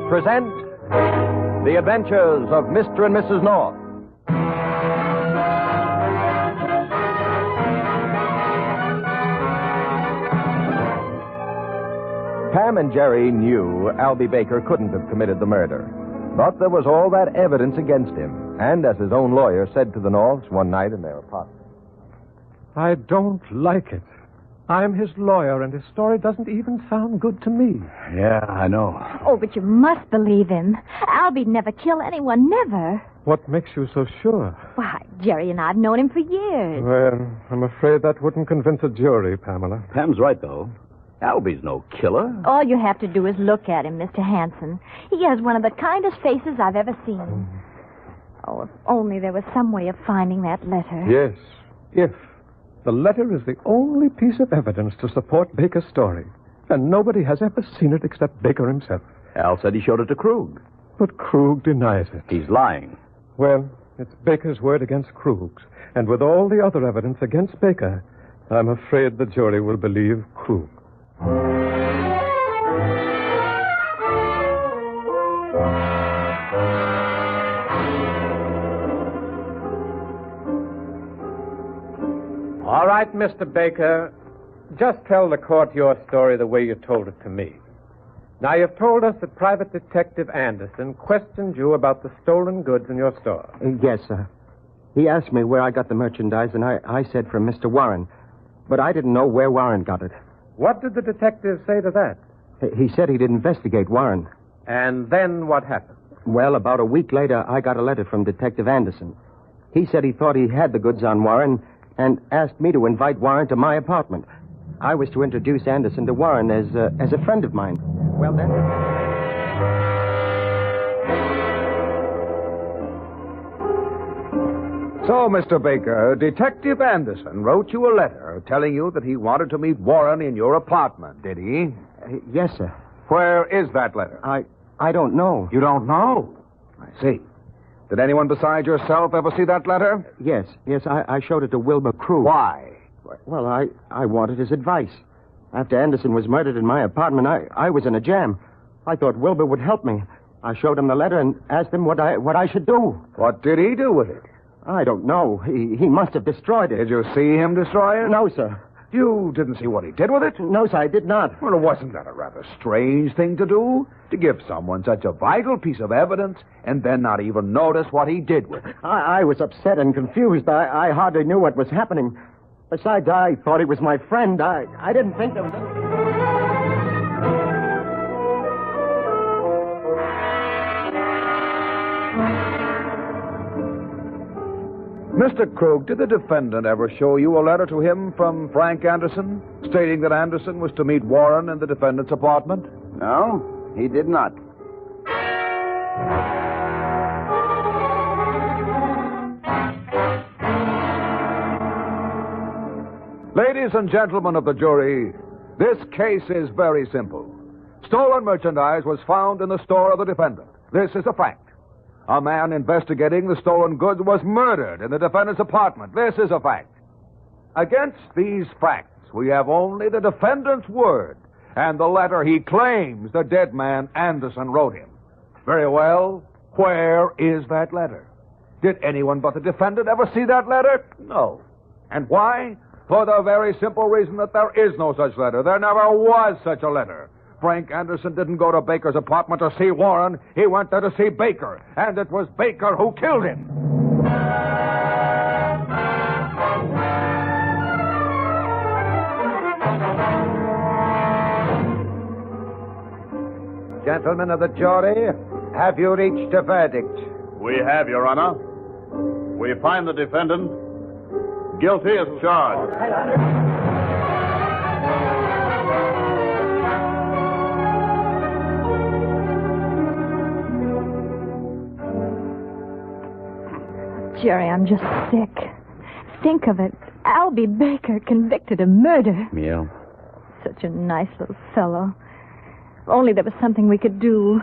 present The Adventures of Mr. and Mrs. North. Pam and Jerry knew Albie Baker couldn't have committed the murder. But there was all that evidence against him. And as his own lawyer said to the Norths one night in their apartment, I don't like it. I'm his lawyer, and his story doesn't even sound good to me. Yeah, I know. Oh, but you must believe him. Albie'd never kill anyone, never. What makes you so sure? Why, Jerry and I've known him for years. Well, I'm afraid that wouldn't convince a jury, Pamela. Pam's right, though. Albie's no killer. All you have to do is look at him, Mr. Hanson. He has one of the kindest faces I've ever seen. Oh, if only there was some way of finding that letter. Yes, if. The letter is the only piece of evidence to support Baker's story. And nobody has ever seen it except Baker himself. Al said he showed it to Krug. But Krug denies it. He's lying. Well, it's Baker's word against Krug's. And with all the other evidence against Baker, I'm afraid the jury will believe Krug. All right, Mr. Baker, just tell the court your story the way you told it to me. Now, you've told us that Private Detective Anderson questioned you about the stolen goods in your store. Yes, sir. He asked me where I got the merchandise, and I said from Mr. Warren. But I didn't know where Warren got it. What did the detective say to that? He said he'd investigate Warren. And then what happened? Well, about a week later, I got a letter from Detective Anderson. He said he thought he had the goods on Warren and asked me to invite Warren to my apartment. I was to introduce Anderson to Warren as a friend of mine. Well, then... So, Mr. Baker, Detective Anderson wrote you a letter telling you that he wanted to meet Warren in your apartment, did he? Yes, sir. Where is that letter? I don't know. You don't know? I see. Did anyone besides yourself ever see that letter? Yes, I showed it to Wilbur Krug. Why? Well, I wanted his advice. After Anderson was murdered in my apartment, I was in a jam. I thought Wilbur would help me. I showed him the letter and asked him what I should do. What did he do with it? I don't know. He must have destroyed it. Did you see him destroy it? No, sir. You didn't see what he did with it? No, sir, I did not. Well, wasn't that a rather strange thing to do? To give someone such a vital piece of evidence and then not even notice what he did with it? I was upset and confused. I hardly knew what was happening. Besides, I thought he was my friend. I didn't think there was anything... Mr. Krug, did the defendant ever show you a letter to him from Frank Anderson, stating that Anderson was to meet Warren in the defendant's apartment? No, he did not. Ladies and gentlemen of the jury, this case is very simple. Stolen merchandise was found in the store of the defendant. This is a fact. A man investigating the stolen goods was murdered in the defendant's apartment. This is a fact. Against these facts, we have only the defendant's word and the letter he claims the dead man Anderson wrote him. Very well, where is that letter? Did anyone but the defendant ever see that letter? No. And why? For the very simple reason that there is no such letter. There never was such a letter. Frank Anderson didn't go to Baker's apartment to see Warren. He went there to see Baker. And it was Baker who killed him. Gentlemen of the jury, have you reached a verdict? We have, Your Honor. We find the defendant guilty as charged. Jerry, I'm just sick. Think of it. Albie Baker convicted of murder. Yeah. Such a nice little fellow. If only there was something we could do.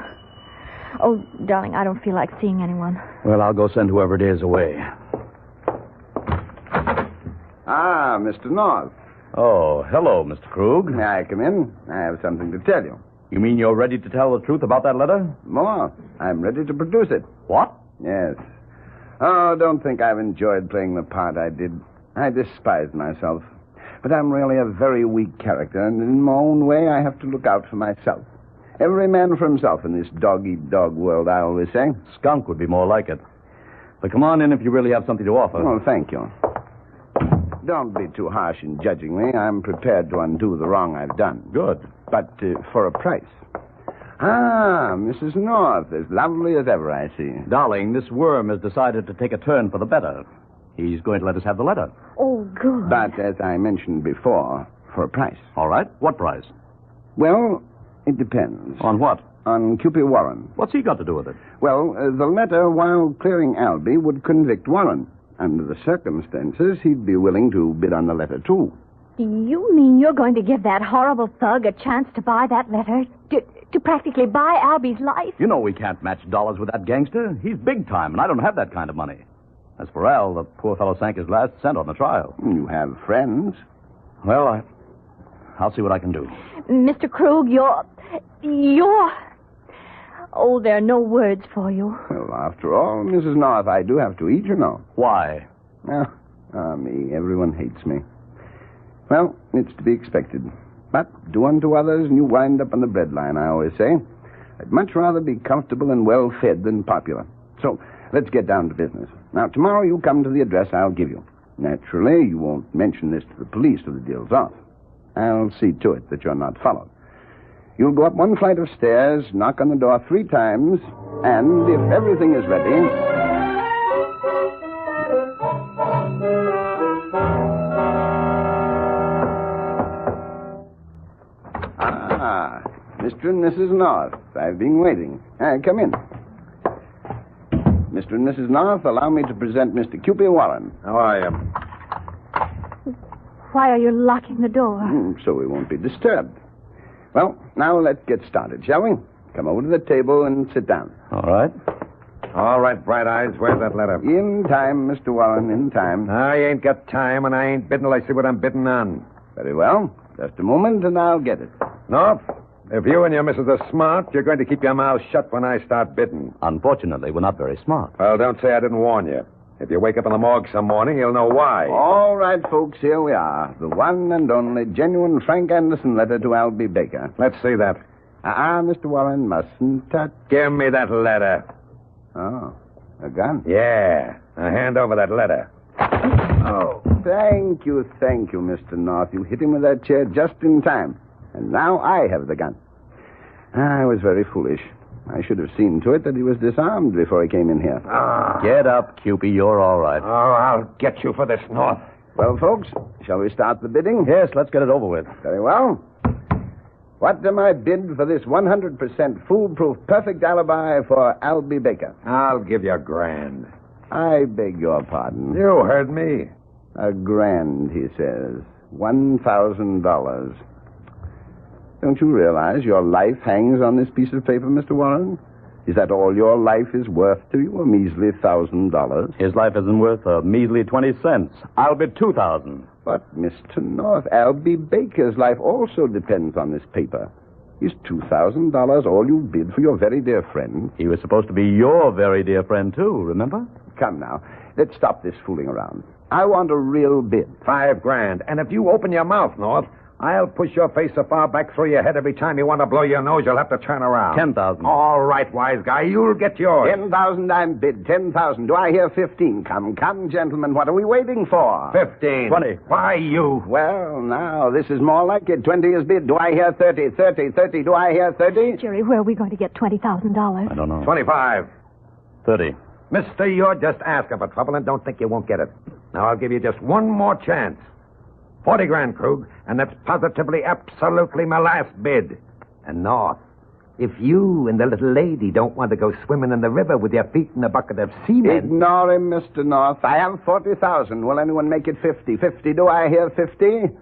Oh, darling, I don't feel like seeing anyone. Well, I'll go send whoever it is away. Ah, Mr. North. Oh, hello, Mr. Krug. May I come in? I have something to tell you. You mean you're ready to tell the truth about that letter? More. I'm ready to produce it. What? Yes. Oh, don't think I've enjoyed playing the part I did. I despise myself. But I'm really a very weak character, and in my own way, I have to look out for myself. Every man for himself in this dog-eat-dog world, I always say. Skunk would be more like it. But come on in if you really have something to offer. Oh, thank you. Don't be too harsh in judging me. I'm prepared to undo the wrong I've done. Good. But for a price. Ah, Mrs. North, as lovely as ever, I see. Darling, this worm has decided to take a turn for the better. He's going to let us have the letter. Oh, good. But, as I mentioned before, for a price. All right. What price? Well, it depends. On what? On Cupid Warren. What's he got to do with it? Well, the letter, while clearing Albie, would convict Warren. Under the circumstances, he'd be willing to bid on the letter, too. Do you mean you're going to give that horrible thug a chance to buy that letter? To practically buy Albie's life? You know we can't match dollars with that gangster. He's big time, and I don't have that kind of money. As for Al, the poor fellow sank his last cent on the trial. You have friends. Well, I'll see what I can do. Mr. Krug, you're... Oh, there are no words for you. Well, after all, Mrs. North, I do have to eat, you know. Why? Me. Everyone hates me. Well, it's to be expected. But do unto others and you wind up on the breadline, I always say. I'd much rather be comfortable and well-fed than popular. So, let's get down to business. Now, tomorrow you come to the address I'll give you. Naturally, you won't mention this to the police till the deal's off. I'll see to it that you're not followed. You'll go up one flight of stairs, knock on the door 3 times, and if everything is ready... Ah, Mr. and Mrs. North. I've been waiting. Come in. Mr. and Mrs. North, allow me to present Mr. Cupid Warren. How are you? Why are you locking the door? So we won't be disturbed. Well, now let's get started, shall we? Come over to the table and sit down. All right. All right, Bright Eyes, where's that letter? In time, Mr. Warren, in time. I ain't got time, and I ain't bidding till I see what I'm bidding on. Very well. Just a moment, and I'll get it. North, if you and your missus are smart, you're going to keep your mouth shut when I start bidding. Unfortunately, we're not very smart. Well, don't say I didn't warn you. If you wake up in the morgue some morning, you'll know why. All right, folks, here we are. The one and only genuine Frank Anderson letter to Albie Baker. Let's see that. Mr. Warren, mustn't touch. Give me that letter. Oh, a gun? Yeah. Now hand over that letter. Oh, thank you, Mr. North. You hit him with that chair just in time. And now I have the gun. I was very foolish. I should have seen to it that he was disarmed before he came in here. Get up, Cupid. You're all right. Oh, I'll get you for this, North. Well, folks, shall we start the bidding? Yes, let's get it over with. Very well. What am I bid for this 100% foolproof perfect alibi for Albie Baker? I'll give you $1,000. I beg your pardon. You heard me. $1,000, he says. $1,000. Don't you realize your life hangs on this piece of paper, Mr. Warren? Is that all your life is worth to you, a measly $1,000? His life isn't worth a measly 20 cents. I'll bid $2,000. But, Mr. North, Albie Baker's life also depends on this paper. Is $2,000 all you bid for your very dear friend? He was supposed to be your very dear friend, too, remember? Come now, let's stop this fooling around. I want a real bid. $5,000. And if you open your mouth, North, I'll push your face so far back through your head every time you want to blow your nose, you'll have to turn around. 10,000. All right, wise guy, you'll get yours. 10,000 I'm bid. 10,000. Do I hear 15? Come, gentlemen, what are we waiting for? 15. 20. Why, you? Well, now, this is more like it. 20 is bid. Do I hear 30? 30. Do I hear 30? Jerry, where are we going to get $20,000? I don't know. 25. 30. Mister, you're just asking for trouble and don't think you won't get it. Now, I'll give you just one more chance. 40 grand, Krug, and that's positively, absolutely my last bid. And North, if you and the little lady don't want to go swimming in the river with your feet in a bucket of cement... Ignore him, Mr. North. I have 40,000. Will anyone make it 50? 50. Do I hear 50?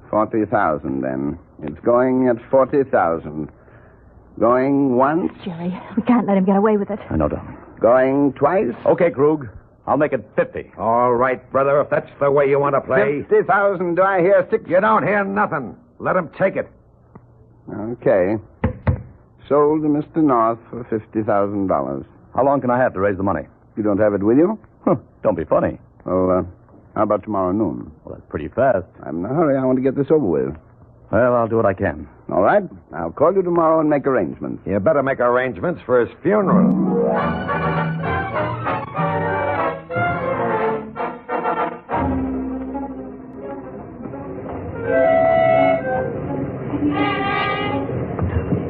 40,000, then. It's going at 40,000. Going once. Jerry, we can't let him get away with it. I know, darling. Going twice. Okay, Krug. I'll make it 50. All right, brother, if that's the way you want to play. 50,000. Do I hear 60? You don't hear nothing. Let him take it. Okay. Sold to Mr. North for $50,000. How long can I have to raise the money? You don't have it with you? Huh, don't be funny. Well, how about tomorrow noon? Well, that's pretty fast. I'm in a hurry. I want to get this over with. Well, I'll do what I can. All right. I'll call you tomorrow and make arrangements. You better make arrangements for his funeral.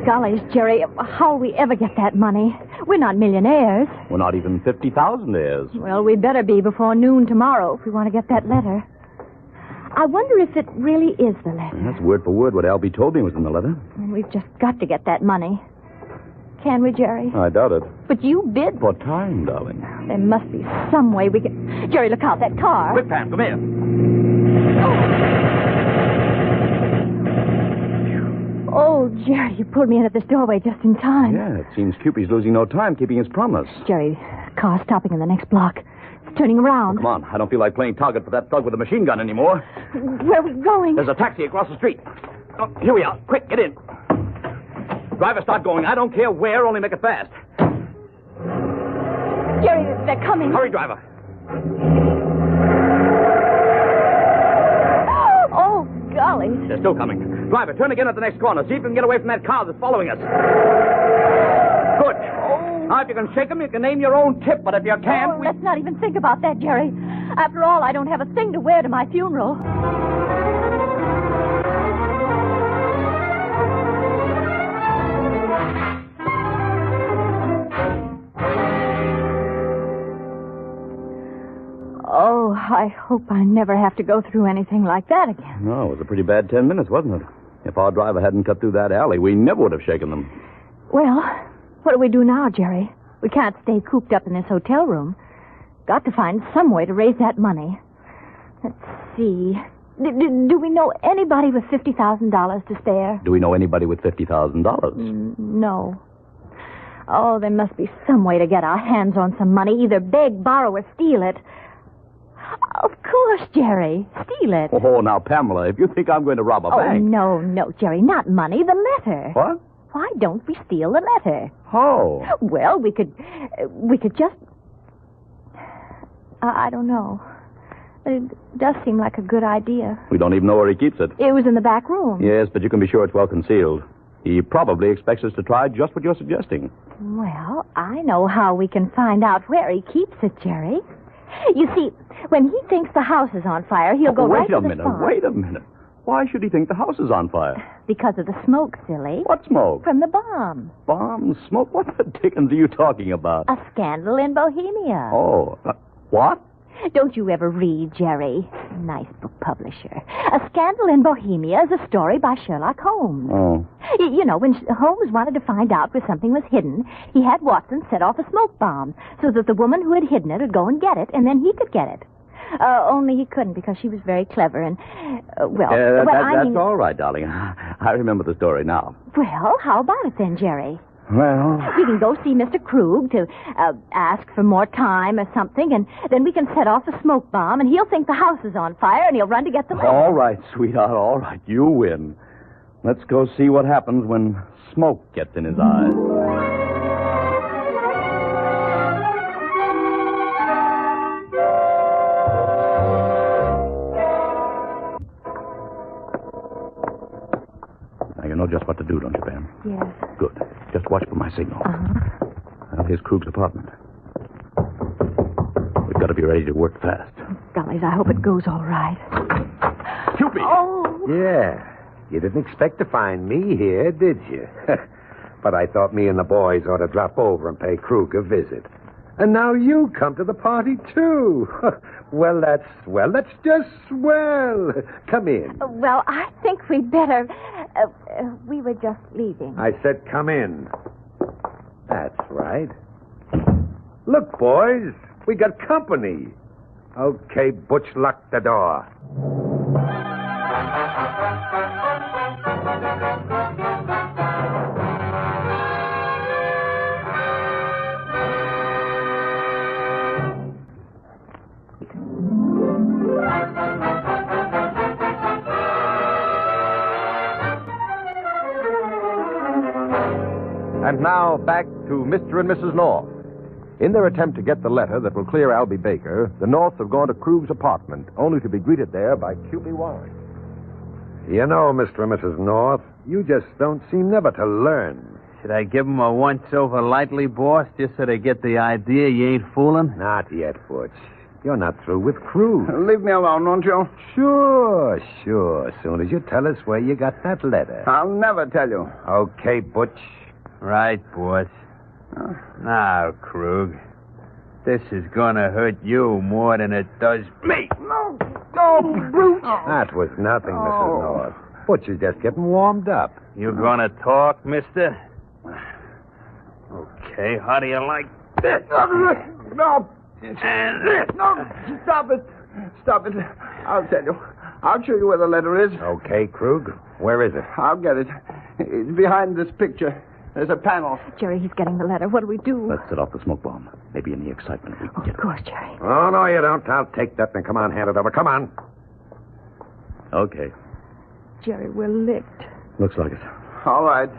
Gollies, Jerry, how'll we ever get that money? We're not millionaires. We're not even 50,000 heirs. Well, we better be before noon tomorrow if we want to get that letter. I wonder if it really is the letter. That's word for word what Albie told me was in the letter. We've just got to get that money. Can we, Jerry? I doubt it. But you bid. For time, darling. There must be some way we can... Jerry, look out, that car. Quick, Pam, come here. Oh, Jerry, you pulled me in at this doorway just in time. Yeah, it seems Cupid's losing no time keeping his promise. Jerry, car's stopping in the next block. It's turning around. Come on, I don't feel like playing target for that thug with a machine gun anymore. Where are we going? There's a taxi across the street. Oh, here we are. Quick, get in. Driver, start going. I don't care where, only make it fast. Jerry, they're coming. Hurry, driver. Oh, golly. They're still coming. Driver, turn again at the next corner. See if you can get away from that car that's following us. Good. Now, if you can shake them, you can name your own tip. But if you can't, Let's not even think about that, Jerry. After all, I don't have a thing to wear to my funeral. Oh, I hope I never have to go through anything like that again. No, it was a pretty bad 10 minutes, wasn't it? If our driver hadn't cut through that alley, we never would have shaken them. Well, what do we do now, Jerry? We can't stay cooped up in this hotel room. Got to find some way to raise that money. Let's see. Do we know anybody with $50,000 to spare? Do we know anybody with $50,000? No. Oh, there must be some way to get our hands on some money. Either beg, borrow, or steal it. Of course, Jerry. Steal it. Oh, now, Pamela, if you think I'm going to rob a bank... No, Jerry. Not money. The letter. What? Why don't we steal the letter? Oh. Well, we could just... I don't know. It does seem like a good idea. We don't even know where he keeps it. It was in the back room. Yes, but you can be sure it's well concealed. He probably expects us to try just what you're suggesting. Well, I know how we can find out where he keeps it, Jerry. You see, when he thinks the house is on fire, he'll go right to the spot. Wait a minute. Why should he think the house is on fire? Because of the smoke, silly. What smoke? From the bomb. Bomb? Smoke? What the dickens are you talking about? A scandal in Bohemia. Oh, what? Don't you ever read, Jerry? Nice book publisher. A Scandal in Bohemia is a story by Sherlock Holmes. Oh. You know, when Holmes wanted to find out where something was hidden, he had Watson set off a smoke bomb so that the woman who had hidden it would go and get it, and then he could get it. Only he couldn't because she was very clever and, That's all right, darling. I remember the story now. Well, how about it then, Jerry? Well... We can go see Mr. Krug to ask for more time or something, and then we can set off a smoke bomb, and he'll think the house is on fire, and he'll run to get the letter. All right, sweetheart, all right. You win. Let's go see what happens when smoke gets in his eyes. Now, you know just what to do, don't you, Pam? Yes. Good. Just watch for my signal. Uh-huh. Now, here's Krug's apartment. We've got to be ready to work fast. Gollies, I hope it goes all right. Cupid! Oh! Yeah. You didn't expect to find me here, did you? But I thought me and the boys ought to drop over and pay Krug a visit. And now you come to the party, too. Well, that's just swell. Come in. Well, I think we'd better... we were just leaving. I said come in. That's right. Look, boys, we got company. Okay, Butch, lock the door. And now, back to Mr. and Mrs. North. In their attempt to get the letter that will clear Albie Baker, the Norths have gone to Krug's apartment, only to be greeted there by Cupid Warren. You know, Mr. and Mrs. North, you just don't seem never to learn. Should I give them a once-over lightly, boss, just so they get the idea you ain't fooling? Not yet, Butch. You're not through with Krug. Leave me alone, won't you? Sure. As soon as you tell us where you got that letter. I'll never tell you. Okay, Butch. Right, boss. Now, Krug, this is gonna hurt you more than it does me. No, brute. That was nothing, Mrs. North. Butch is just getting warmed up. You gonna talk, mister? Okay, how do you like this? No. And this? No, stop it. I'll tell you. I'll show you where the letter is. Okay, Krug. Where is it? I'll get it. It's behind this picture. There's a panel. Jerry, he's getting the letter. What do we do? Let's set off the smoke bomb. Maybe in the excitement we can get Of course, Jerry. Oh, no, you don't. I'll take that and come on, hand it over. Come on. Okay. Jerry, we're licked. Looks like it. All right.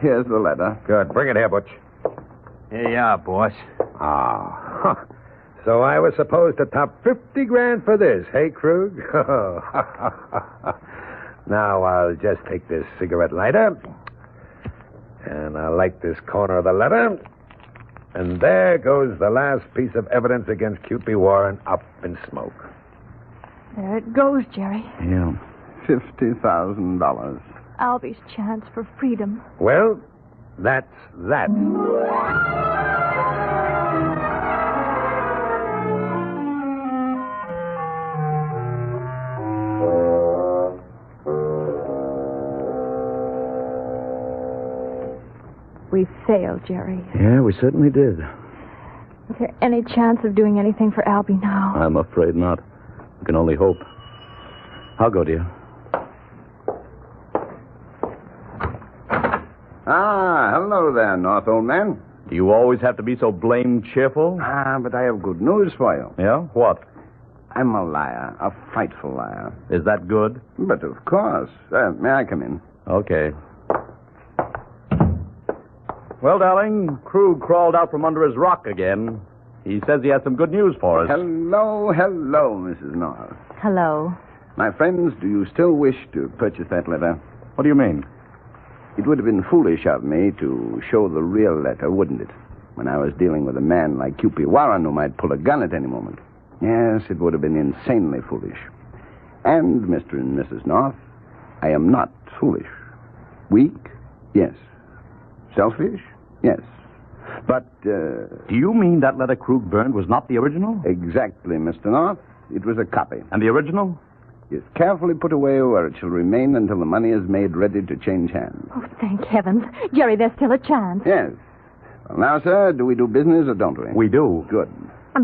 Here's the letter. Good. Bring it here, Butch. Here you are, boss. Ah. So I was supposed to top 50 grand for this, hey, Krug? Now I'll just take this cigarette lighter, and I'll light this corner of the letter, and there goes the last piece of evidence against Cupid Warren up in smoke. There it goes, Jerry. Yeah. $50,000. Albie's chance for freedom. Well, that's that. We failed, Jerry. Yeah, we certainly did. Is there any chance of doing anything for Albie now? I'm afraid not. We can only hope. I'll go, dear. Ah, hello there, North, old man. Do you always have to be so blamed cheerful? Ah, but I have good news for you. Yeah? What? I'm a liar, a frightful liar. Is that good? But of course. May I come in? Okay. Well, darling, Krug crawled out from under his rock again. He says he has some good news for us. Hello, Mrs. North. Hello. My friends, do you still wish to purchase that letter? What do you mean? It would have been foolish of me to show the real letter, wouldn't it? When I was dealing with a man like Cupid Warren who might pull a gun at any moment. Yes, it would have been insanely foolish. And, Mr. and Mrs. North, I am not foolish. Weak? Yes. Selfish? Yes. But, Do you mean that letter Krug burned was not the original? exactly, Mr. North. It was a copy. And the original? Is carefully put away where it shall remain until the money is made ready to change hands. Oh, thank heavens. Jerry, there's still a chance. Yes. Well, now, sir, do we do business or don't we? We do. Good.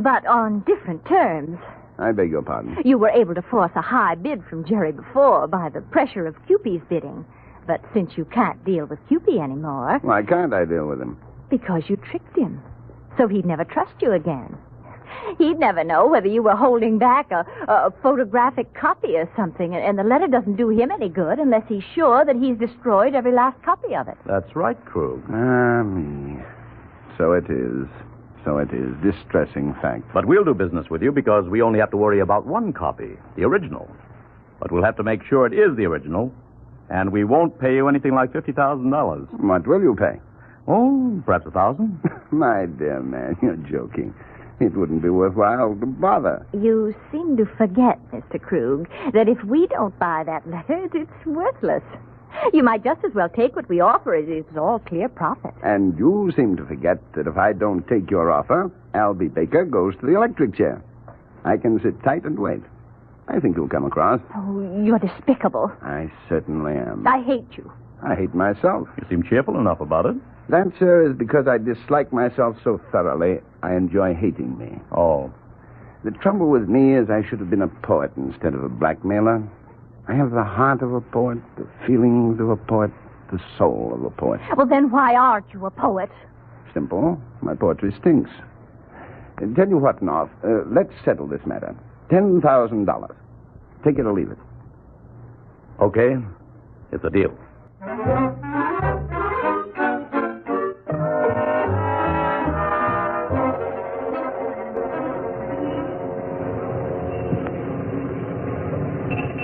But on different terms. I beg your pardon. You were able to force a high bid from Jerry before by the pressure of Cupid's bidding. But since you can't deal with Cupid anymore... Why can't I deal with him? Because you tricked him. So he'd never trust you again. He'd never know whether you were holding back a photographic copy or something, and the letter doesn't do him any good unless he's sure that he's destroyed every last copy of it. That's right, Krug. Ah, me. So it is. Distressing fact. But we'll do business with you because we only have to worry about one copy, the original. But we'll have to make sure it is the original, and we won't pay you anything like $50,000. What will you pay? Oh, perhaps $1,000. My dear man, you're joking. It wouldn't be worthwhile to bother. You seem to forget, Mr. Krug, that if we don't buy that letter, it's worthless. You might just as well take what we offer. It's all clear profit. And you seem to forget that if I don't take your offer, Albie Baker goes to the electric chair. I can sit tight and wait. I think you'll come across. Oh, you're despicable. I certainly am. I hate you. I hate myself. You seem cheerful enough about it. That, sir, is because I dislike myself so thoroughly, I enjoy hating me. Oh. The trouble with me is I should have been a poet instead of a blackmailer. I have the heart of a poet, the feelings of a poet, the soul of a poet. Well, then why aren't you a poet? Simple. My poetry stinks. Tell you what, North, let's settle this matter. $10,000. Take it or leave it. Okay. It's a deal.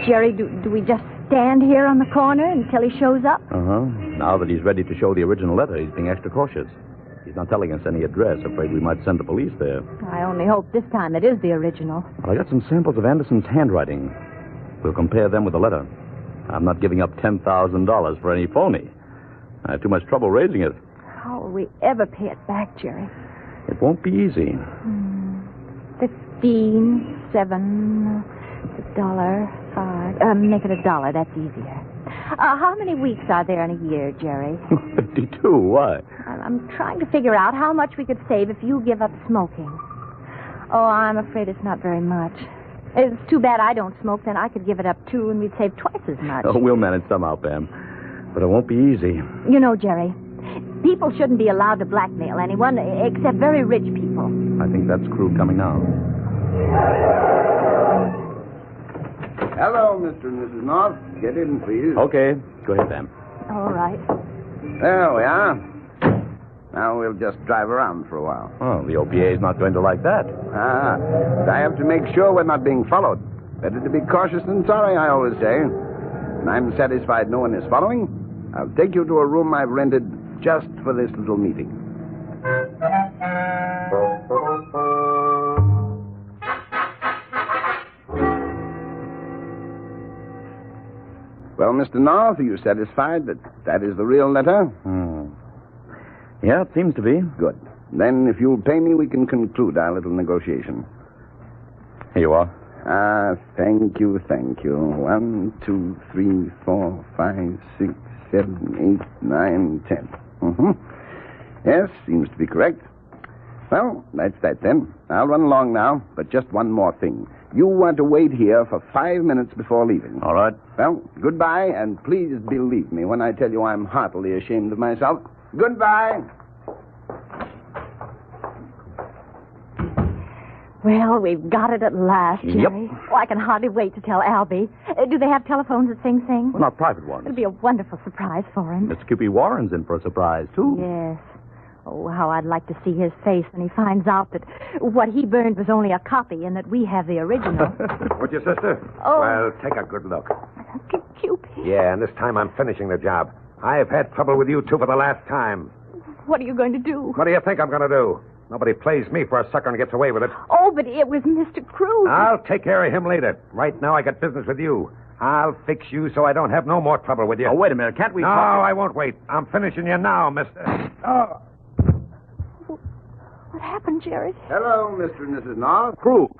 Jerry, do we just stand here on the corner until he shows up? Uh-huh. Now that he's ready to show the original letter, he's being extra cautious. He's not telling us any address. Afraid we might send the police there. I only hope this time it is the original. Well, I got some samples of Anderson's handwriting. We'll compare them with the letter. I'm not giving up $10,000 for any phony. I have too much trouble raising it. How will we ever pay it back, Jerry? It won't be easy. 15, 7, $1, make it $1. That's easier. How many weeks are there in a year, Jerry? 52. Why? I'm trying to figure out how much we could save if you give up smoking. Oh, I'm afraid it's not very much. It's too bad I don't smoke. Then I could give it up, too, and we'd save twice as much. Oh, we'll manage somehow, Pam. But it won't be easy. You know, Jerry, people shouldn't be allowed to blackmail anyone except very rich people. I think that's Krug coming now. Hello, Mr. and Mrs. North. Get in, please. Okay. Go ahead, Pam. All right. There we are. Now we'll just drive around for a while. Oh, the OPA's not going to like that. But I have to make sure we're not being followed. Better to be cautious than sorry, I always say. When I'm satisfied no one is following, I'll take you to a room I've rented just for this little meeting. Well, Mr. North, are you satisfied that that is the real letter? Yeah, it seems to be. Good. Then, if you'll pay me, we can conclude our little negotiation. Here you are. Thank you. 1, 2, 3, 4, 5, 6, 7, 8, 9, 10. Mm-hmm. Yes, seems to be correct. Well, that's that then. I'll run along now, but just one more thing. You want to wait here for 5 minutes before leaving. All right. Well, goodbye, and please believe me when I tell you I'm heartily ashamed of myself. Goodbye. Well, we've got it at last, Jerry. Yep. Oh, I can hardly wait to tell Albie. Do they have telephones at Sing Sing? Well, not private ones. It'll be a wonderful surprise for him. Miss Cupid Warren's in for a surprise, too. Yes. Oh, how I'd like to see his face when he finds out that what he burned was only a copy and that we have the original. Would you, sister? Oh. Well, take a good look. Cupid. Yeah, and this time I'm finishing the job. I've had trouble with you two for the last time. What are you going to do? What do you think I'm going to do? Nobody plays me for a sucker and gets away with it. Oh, but it was Mr. Cruz. I'll take care of him later. Right now I got business with you. I'll fix you so I don't have no more trouble with you. Oh, wait a minute. Can't we No, talk? I won't wait. I'm finishing you now, mister. Oh. What happened, Jerry? Hello, Mr. and Mrs. North. Krug.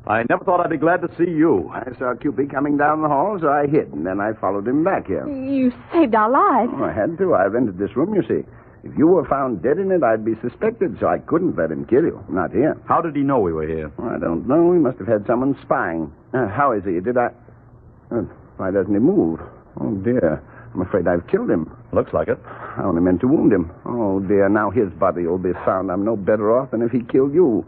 I never thought I'd be glad to see you. I saw Cupid coming down the hall, so I hid, and then I followed him back here. You saved our lives. Oh, I had to. I rented this room, you see. If you were found dead in it, I'd be suspected, so I couldn't let him kill you. Not here. How did he know we were here? I don't know. He must have had someone spying. How is he? Did I... why doesn't he move? Oh, dear. I'm afraid I've killed him. Looks like it. I only meant to wound him. Oh, dear. Now his body will be found. I'm no better off than if he killed you.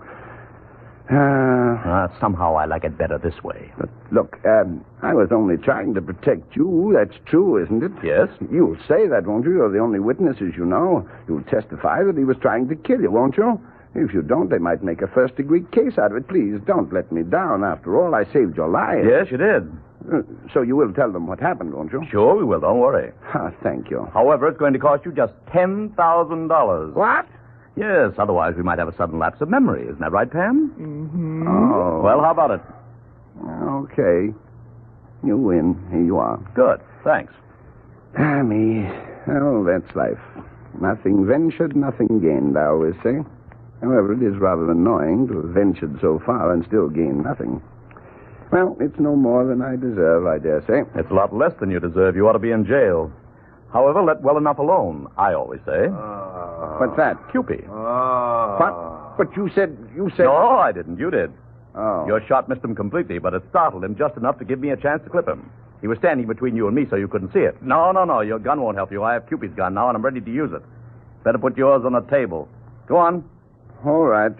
Somehow I like it better this way. But look, I was only trying to protect you. That's true, isn't it? Yes. You'll say that, won't you? You're the only witnesses you know. You'll testify that he was trying to kill you, won't you? If you don't, they might make a first-degree case out of it. Please, don't let me down. After all, I saved your life. Yes, you did. So you will tell them what happened, won't you? Sure, we will. Don't worry. Thank you. However, it's going to cost you just $10,000. What? Yes, otherwise we might have a sudden lapse of memory. Isn't that right, Pam? Mm-hmm. Oh. Well, how about it? Okay. You win. Here you are. Good. Thanks. Me. Oh, that's life. Nothing ventured, nothing gained, I always say. However, it is rather annoying to have ventured so far and still gain nothing. Well, it's no more than I deserve, I dare say. It's a lot less than you deserve. You ought to be in jail. However, let well enough alone, I always say. What's that? Cupid. What? But you said... No, I didn't. You did. Oh. Your shot missed him completely, but it startled him just enough to give me a chance to clip him. He was standing between you and me, so you couldn't see it. No. Your gun won't help you. I have Cupid's gun now, and I'm ready to use it. Better put yours on the table. Go on. All right.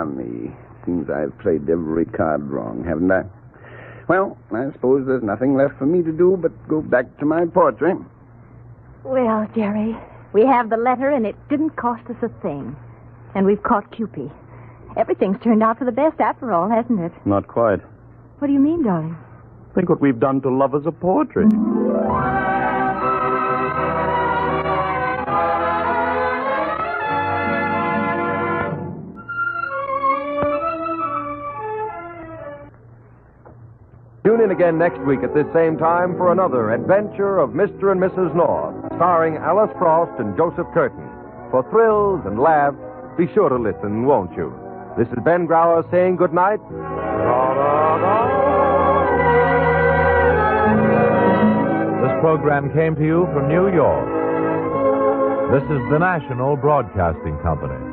Me. Seems I've played every card wrong, haven't I? Well, I suppose there's nothing left for me to do but go back to my portrait. Well, Jerry, we have the letter, and it didn't cost us a thing. And we've caught Cupid. Everything's turned out for the best after all, hasn't it? Not quite. What do you mean, darling? Think what we've done to lovers of poetry. Tune in again next week at this same time for another adventure of Mr. and Mrs. North, starring Alice Frost and Joseph Curtin. For thrills and laughs, be sure to listen, won't you? This is Ben Grauer saying good night. This program came to you from New York. This is the National Broadcasting Company.